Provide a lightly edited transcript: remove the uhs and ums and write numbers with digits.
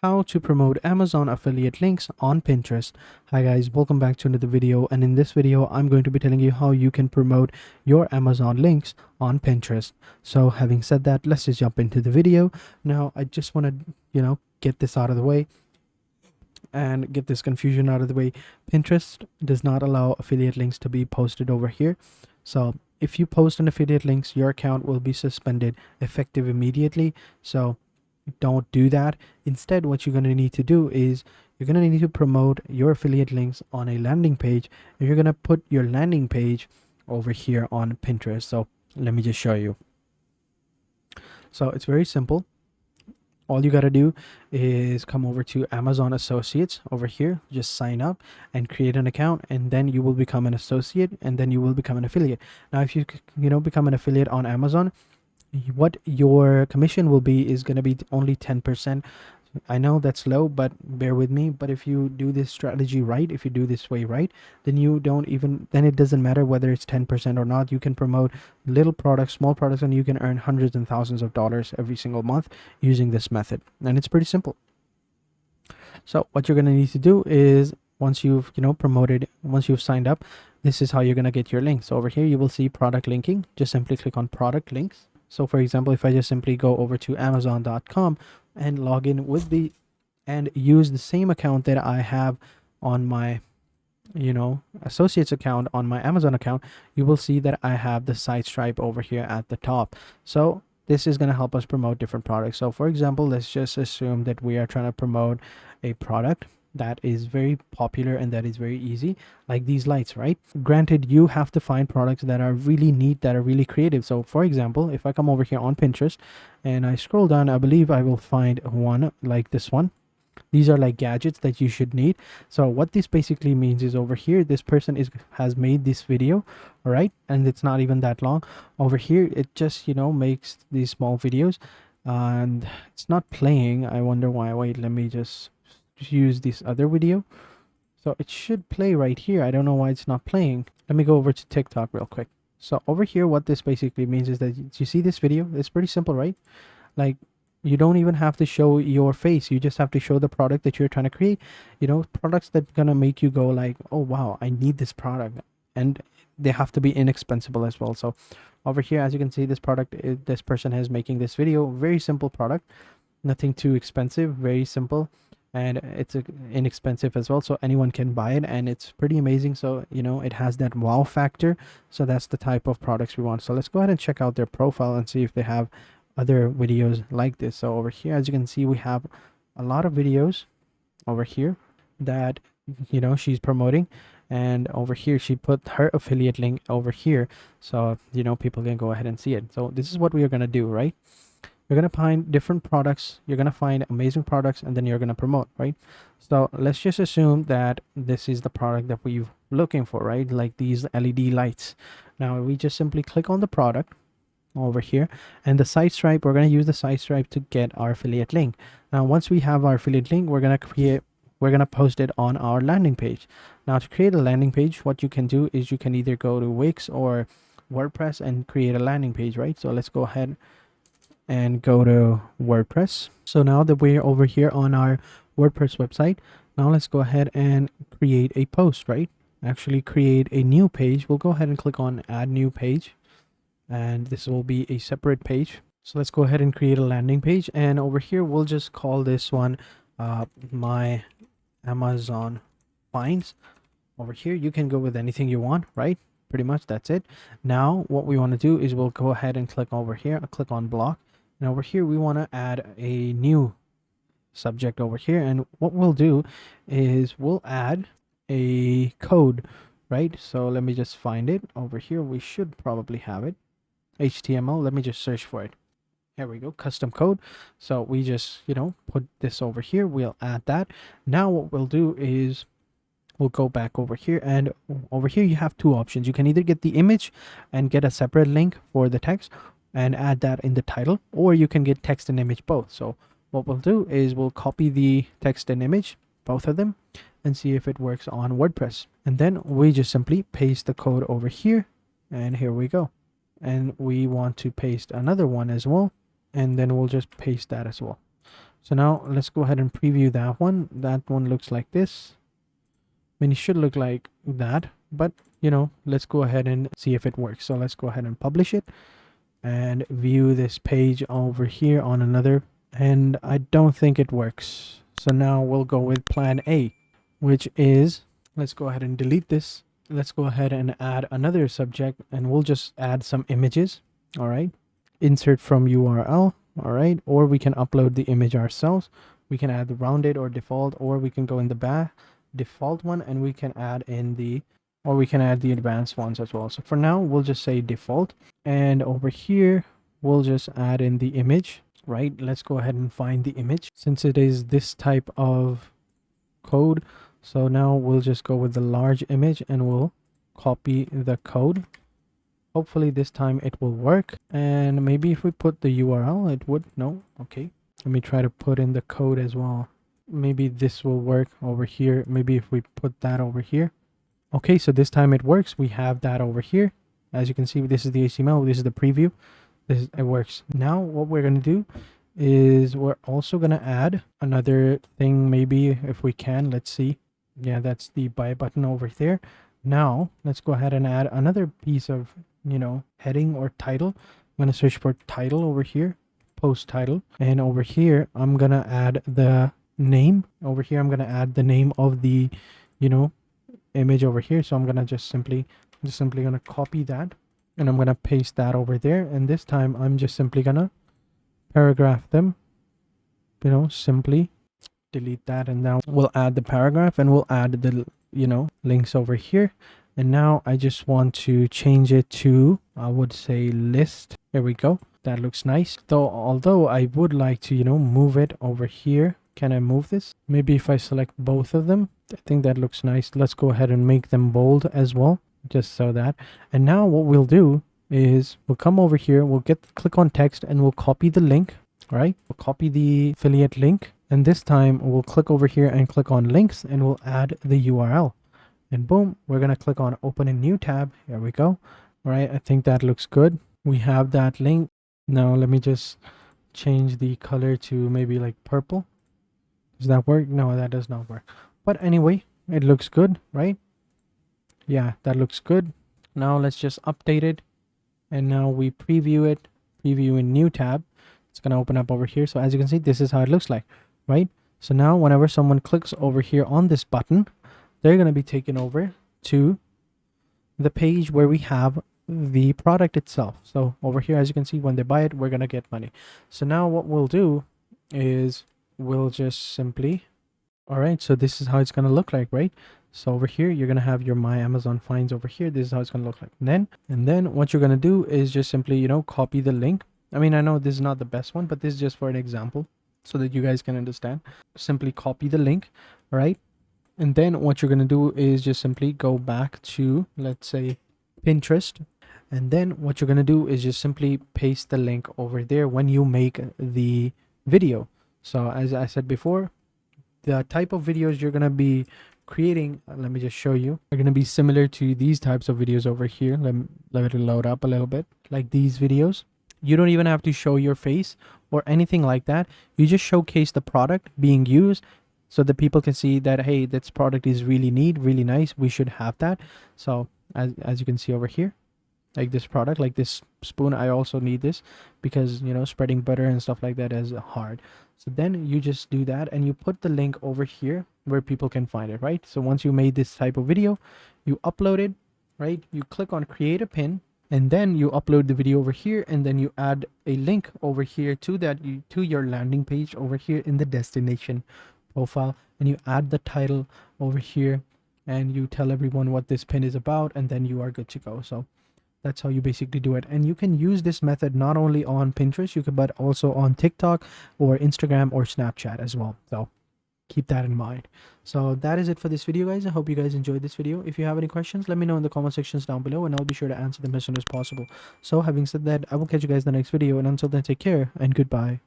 How to promote Amazon affiliate links on Pinterest. Hi guys, welcome back to another video, and in this video I'm going to be telling you how you can promote your Amazon links on Pinterest. So having said that, let's just jump into the video. Now I just want to get this out of the way and get this confusion out of the way. Pinterest does not allow affiliate links to be posted over here. So if you post an affiliate links, your account will be suspended effective immediately. So don't do that. Instead, what you're going to need to do is you're going to need to promote your affiliate links on a landing page, and you're going to put your landing page over here on Pinterest. So let me just show you. So it's very simple. All you got to do is come over to Amazon Associates over here, just sign up and create an account, and then you will become an associate, and then you will become an affiliate. Now if you become an affiliate on Amazon, what your commission will be is going to be only 10%. I know that's low, but bear with me. But if you do this strategy right, if you do this way right, then it doesn't matter whether it's 10% or not. You can promote little products, small products, and you can earn hundreds and thousands of dollars every single month using this method. And it's pretty simple. So what you're going to need to do is, once you've once you've signed up, this is how you're going to get your links. So over here you will see product linking. Just simply click on product links. So for example, if I just simply go over to amazon.com and log in with and use the same account that I have on my associates account on my Amazon account, you will see that I have the site stripe over here at the top. So this is going to help us promote different products. So for example, let's just assume that we are trying to promote a product that is very popular and that is very easy, like these lights, right? Granted, you have to find products that are really neat, that are really creative. So for example, if I come over here on Pinterest and I scroll down, I believe I will find one like this one. These are like gadgets that you should need. So what this basically means is, over here this person has made this video, all right, and it's not even that long. Over here it just makes these small videos, and it's not playing. I wonder why. Wait, let me just use this other video. So it should play right here. I don't know why it's not playing. Let me go over to TikTok real quick. So over here, what this basically means is that you see this video. It's pretty simple, right? Like, you don't even have to show your face. You just have to show the product that you're trying to create. Products that gonna make you go like, oh wow, I need this product. And they have to be inexpensive as well. So over here, as you can see, this product, this person is making this video. Very simple product, nothing too expensive, very simple, and it's inexpensive as well, so anyone can buy it, and it's pretty amazing. So it has that wow factor. So that's the type of products we want. So let's go ahead and check out their profile and see if they have other videos like this. So over here, as you can see, we have a lot of videos over here that she's promoting, and over here she put her affiliate link over here, so people can go ahead and see it. So this is what we are going to do, right? You're going to find different products, you're going to find amazing products, and then you're going to promote, right? So let's just assume that this is the product that we're looking for, right? Like these LED lights. Now we just simply click on the product over here, and the site stripe, we're going to use the site stripe to get our affiliate link. Now once we have our affiliate link, we're going to post it on our landing page. Now to create a landing page, what you can do is you can either go to Wix or WordPress and create a landing page, right? So let's go ahead and go to WordPress. So now that we're over here on our WordPress website, now let's go ahead and create a post, right? Actually create a new page. We'll go ahead and click on add new page, and this will be a separate page. So let's go ahead and create a landing page, and over here we'll just call this one my Amazon finds. Over here you can go with anything you want, right? Pretty much that's it. Now what we want to do is we'll go ahead and click over here, click on block, and over here we want to add a new subject over here, and what we'll do is we'll add a code, right? So let me just find it over here. We should probably have it. HTML. Let me just search for it. Here we go, custom code. So we just put this over here. We'll add that. Now what we'll do is we'll go back over here, and over here you have two options. You can either get the image and get a separate link for the text and add that in the title, or you can get text and image both. So what we'll do is we'll copy the text and image, both of them, and see if it works on WordPress. And then we just simply paste the code over here, and here we go. And we want to paste another one as well, and then we'll just paste that as well. So now let's go ahead and preview that one. That one looks like this. I mean, it should look like that, but you know, let's go ahead and see if it works. So let's go ahead and publish it and view this page over here on another, and I don't think it works. So now we'll go with plan A, which is, let's go ahead and delete this. Let's go ahead and add another subject, and we'll just add some images. All right, insert from URL. All right, or we can upload the image ourselves. We can add the rounded or default, or we can go in the default one, and we can add in the, or we can add the advanced ones as well. So for now, we'll just say default, and over here, we'll just add in the image, right? Let's go ahead and find the image since it is this type of code. So now we'll just go with the large image and we'll copy the code. Hopefully this time it will work. And maybe if we put the URL, it would. No. Okay. Let me try to put in the code as well. Maybe this will work over here. Maybe if we put that over here. Okay, so this time it works. We have that over here. As you can see, this is the HTML. This is the preview. It works. Now what we're going to do is we're also going to add another thing, maybe if we can. Let's see. Yeah, that's the buy button over there. Now let's go ahead and add another piece of, you know, heading or title. I'm going to search for title over here, post title. And over here, I'm going to add the name. Over here, I'm going to add the name of the, you know, image over here. So I'm going to just simply going to copy that, and I'm going to paste that over there. And this time I'm just simply going to paragraph them, you know, simply delete that. And now we'll add the paragraph, and we'll add the, you know, links over here. And now I just want to change it to, I would say, list. There we go. That looks nice. Though, although I would like to, you know, move it over here. Can I move this? Maybe if I select both of them, I think that looks nice. Let's go ahead and make them bold as well, just so that. And now what we'll do is we'll come over here, we'll click on text, and we'll copy the link. All right, we'll copy the affiliate link, and this time we'll click over here and click on links, and we'll add the URL. And boom, we're gonna click on open a new tab. Here we go. All right, I think that looks good. We have that link. Now let me just change the color to maybe like purple. Does that work? No, that does not work. But anyway, it looks good, right? Yeah, that looks good. Now let's just update it. And now we preview it, preview in new tab. It's going to open up over here. So as you can see, this is how it looks like, right? So now whenever someone clicks over here on this button, they're going to be taken over to the page where we have the product itself. So over here, as you can see, when they buy it, we're going to get money. So now what we'll do is we'll just simply, all right, so this is how it's going to look like, right? So over here, you're going to have your My Amazon Finds over here. This is how it's going to look like. And then what you're going to do is just simply, you know, copy the link. I mean, I know this is not the best one, but this is just for an example so that you guys can understand. Simply copy the link, right? And then what you're going to do is just simply go back to, let's say, Pinterest. And then what you're going to do is just simply paste the link over there when you make the video. So as I said before, the type of videos you're going to be creating, let me just show you, are going to be similar to these types of videos over here. Let it load up a little bit, like these videos. You don't even have to show your face or anything like that. You just showcase the product being used so that people can see that, hey, this product is really neat, really nice. We should have that. So as you can see over here, like this product, like this spoon, I also need this because, you know, spreading butter and stuff like that is hard. So then you just do that and you put the link over here where people can find it, right? So once you made this type of video, you upload it, right? You click on create a pin, and then you upload the video over here, and then you add a link over here to that, to your landing page over here in the destination profile, and you add the title over here, and you tell everyone what this pin is about, and then you are good to go. So that's how you basically do it. And you can use this method not only on Pinterest, but also on TikTok or Instagram or Snapchat as well. So keep that in mind. So that is it for this video, guys. I hope you guys enjoyed this video. If you have any questions, let me know in the comment sections down below, and I'll be sure to answer them as soon as possible. So having said that, I will catch you guys in the next video, and until then, take care and goodbye.